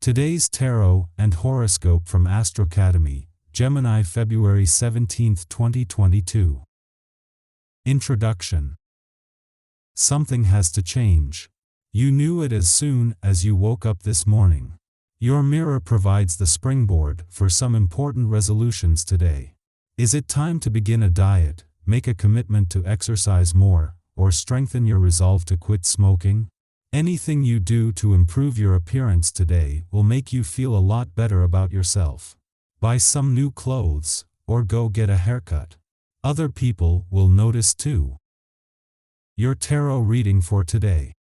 Today's Tarot and Horoscope from Astrocademy, Gemini, February 17, 2022. Introduction. Something has to change. You knew it as soon as you woke up this morning. Your mirror provides the springboard for some important resolutions today. Is it time to begin a diet, make a commitment to exercise more, or strengthen your resolve to quit smoking? Anything you do to improve your appearance today will make you feel a lot better about yourself. Buy some new clothes, or go get a haircut. Other people will notice too. Your tarot reading for today.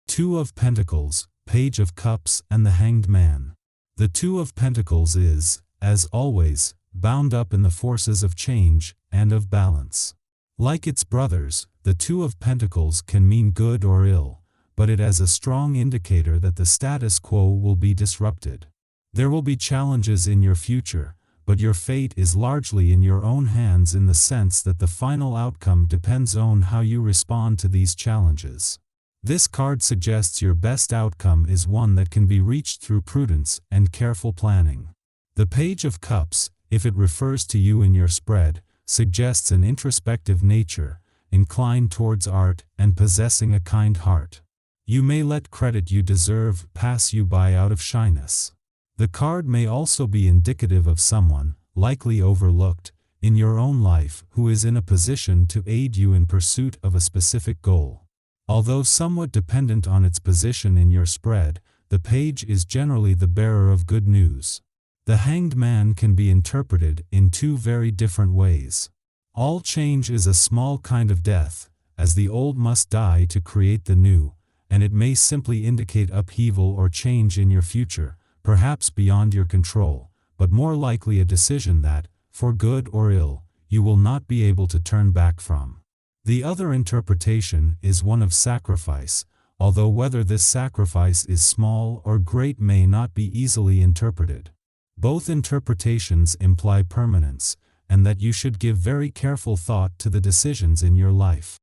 Two of Pentacles, Page of Cups, and the Hanged Man. The Two of Pentacles is, as always, bound up in the forces of change and of balance. Like its brothers, the Two of Pentacles can mean good or ill, but it is a strong indicator that the status quo will be disrupted. There will be challenges in your future, but your fate is largely in your own hands in the sense that the final outcome depends on how you respond to these challenges. This card suggests your best outcome is one that can be reached through prudence and careful planning. The Page of Cups, if it refers to you in your spread, suggests an introspective nature, inclined towards art and possessing a kind heart. You may let credit you deserve pass you by out of shyness. The card may also be indicative of someone, likely overlooked, in your own life who is in a position to aid you in pursuit of a specific goal. Although somewhat dependent on its position in your spread, the page is generally the bearer of good news. The Hanged Man can be interpreted in two very different ways. All change is a small kind of death, as the old must die to create the new, and it may simply indicate upheaval or change in your future, perhaps beyond your control, but more likely a decision that, for good or ill, you will not be able to turn back from. The other interpretation is one of sacrifice, although whether this sacrifice is small or great may not be easily interpreted. Both interpretations imply permanence, and that you should give very careful thought to the decisions in your life.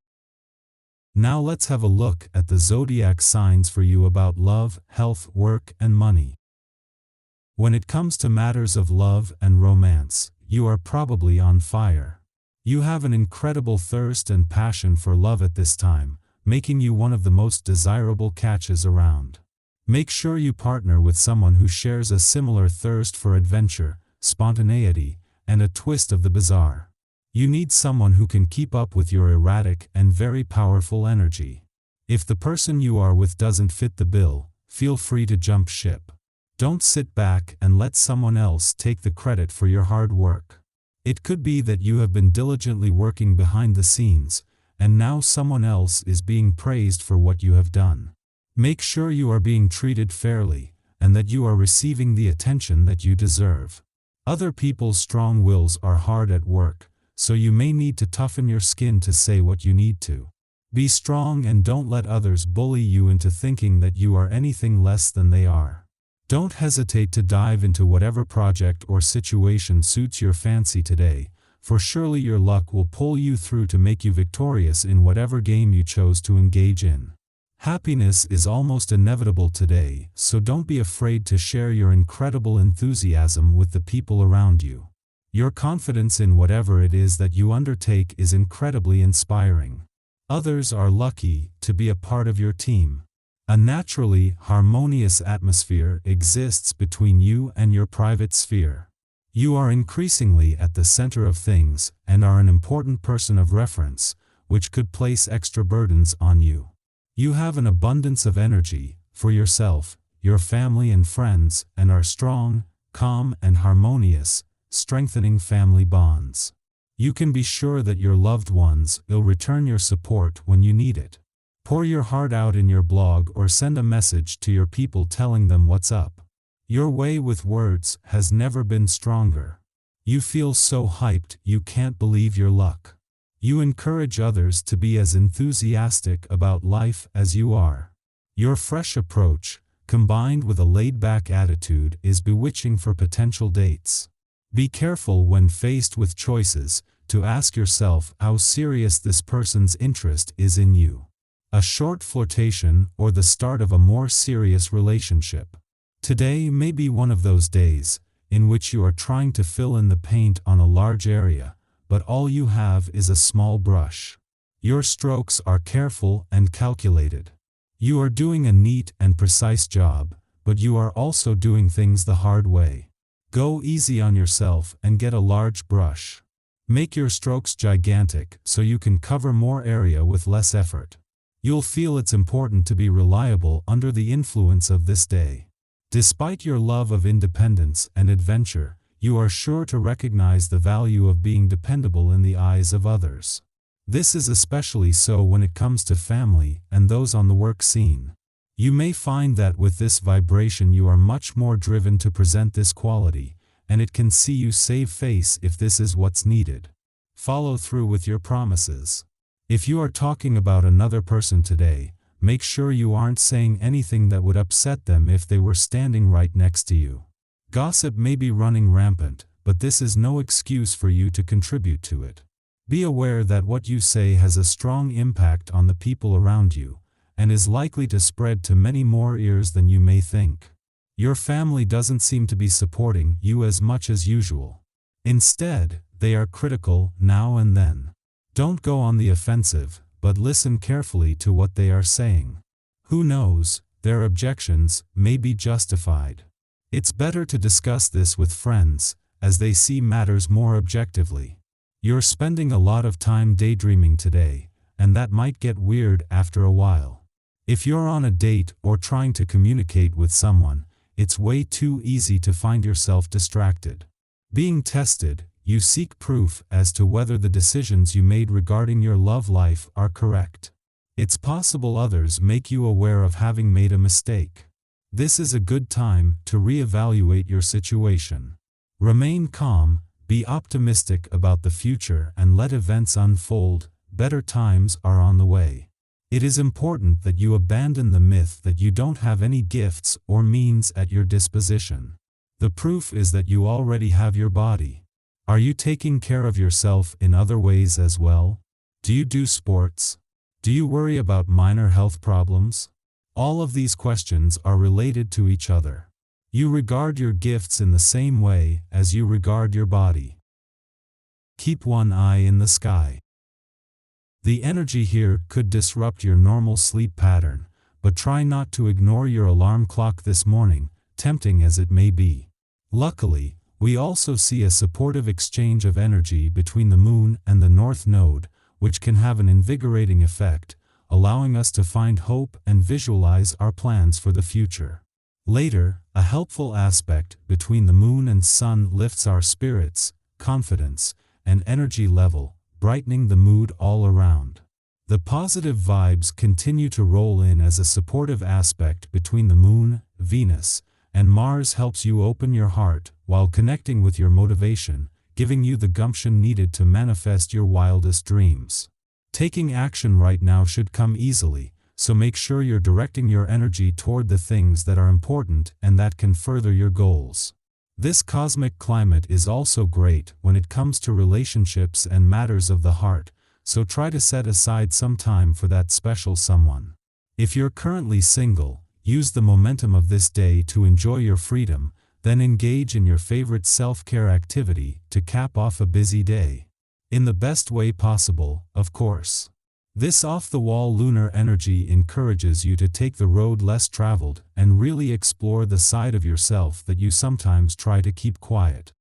Now let's have a look at the zodiac signs for you about love, health, work, and money. When it comes to matters of love and romance, you are probably on fire. You have an incredible thirst and passion for love at this time, making you one of the most desirable catches around. Make sure you partner with someone who shares a similar thirst for adventure, spontaneity, and a twist of the bizarre. You need someone who can keep up with your erratic and very powerful energy. If the person you are with doesn't fit the bill, feel free to jump ship. Don't sit back and let someone else take the credit for your hard work. It could be that you have been diligently working behind the scenes, and now someone else is being praised for what you have done. Make sure you are being treated fairly, and that you are receiving the attention that you deserve. Other people's strong wills are hard at work, so you may need to toughen your skin to say what you need to. Be strong and don't let others bully you into thinking that you are anything less than they are. Don't hesitate to dive into whatever project or situation suits your fancy today, for surely your luck will pull you through to make you victorious in whatever game you chose to engage in. Happiness is almost inevitable today, so don't be afraid to share your incredible enthusiasm with the people around you. Your confidence in whatever it is that you undertake is incredibly inspiring. Others are lucky to be a part of your team. A naturally harmonious atmosphere exists between you and your private sphere. You are increasingly at the center of things and are an important person of reference, which could place extra burdens on you. You have an abundance of energy for yourself, your family and friends, and are strong, calm, and harmonious, strengthening family bonds. You can be sure that your loved ones will return your support when you need it. Pour your heart out in your blog or send a message to your people telling them what's up. Your way with words has never been stronger. You feel so hyped you can't believe your luck. You encourage others to be as enthusiastic about life as you are. Your fresh approach, combined with a laid-back attitude, is bewitching for potential dates. Be careful when faced with choices to ask yourself how serious this person's interest is in you. A short flirtation or the start of a more serious relationship. Today may be one of those days in which you are trying to fill in the paint on a large area, but all you have is a small brush. Your strokes are careful and calculated. You are doing a neat and precise job, but you are also doing things the hard way. Go easy on yourself and get a large brush. Make your strokes gigantic so you can cover more area with less effort. You'll feel it's important to be reliable under the influence of this day. Despite your love of independence and adventure, you are sure to recognize the value of being dependable in the eyes of others. This is especially so when it comes to family and those on the work scene. You may find that with this vibration you are much more driven to present this quality, and it can see you save face if this is what's needed. Follow through with your promises. If you are talking about another person today, make sure you aren't saying anything that would upset them if they were standing right next to you. Gossip may be running rampant, but this is no excuse for you to contribute to it. Be aware that what you say has a strong impact on the people around you, and is likely to spread to many more ears than you may think. Your family doesn't seem to be supporting you as much as usual. Instead, they are critical now and then. Don't go on the offensive, but listen carefully to what they are saying. Who knows, their objections may be justified. It's better to discuss this with friends, as they see matters more objectively. You're spending a lot of time daydreaming today, and that might get weird after a while. If you're on a date or trying to communicate with someone, it's way too easy to find yourself distracted. Being tested, you seek proof as to whether the decisions you made regarding your love life are correct. It's possible others make you aware of having made a mistake. This is a good time to reevaluate your situation. Remain calm, be optimistic about the future and let events unfold. Better times are on the way. It is important that you abandon the myth that you don't have any gifts or means at your disposition. The proof is that you already have your body. Are you taking care of yourself in other ways as well? Do you do sports? Do you worry about minor health problems? All of these questions are related to each other. You regard your gifts in the same way as you regard your body. Keep one eye in the sky. The energy here could disrupt your normal sleep pattern, but try not to ignore your alarm clock this morning, tempting as it may be. Luckily, we also see a supportive exchange of energy between the Moon and the North Node, which can have an invigorating effect, allowing us to find hope and visualize our plans for the future. Later, a helpful aspect between the Moon and Sun lifts our spirits, confidence, and energy level, brightening the mood all around. The positive vibes continue to roll in as a supportive aspect between the Moon, Venus, and Mars helps you open your heart while connecting with your motivation, giving you the gumption needed to manifest your wildest dreams. Taking action right now should come easily, so make sure you're directing your energy toward the things that are important and that can further your goals. This cosmic climate is also great when it comes to relationships and matters of the heart, so try to set aside some time for that special someone. If you're currently single, use the momentum of this day to enjoy your freedom, then engage in your favorite self-care activity to cap off a busy day. In the best way possible, of course. This off-the-wall lunar energy encourages you to take the road less traveled and really explore the side of yourself that you sometimes try to keep quiet.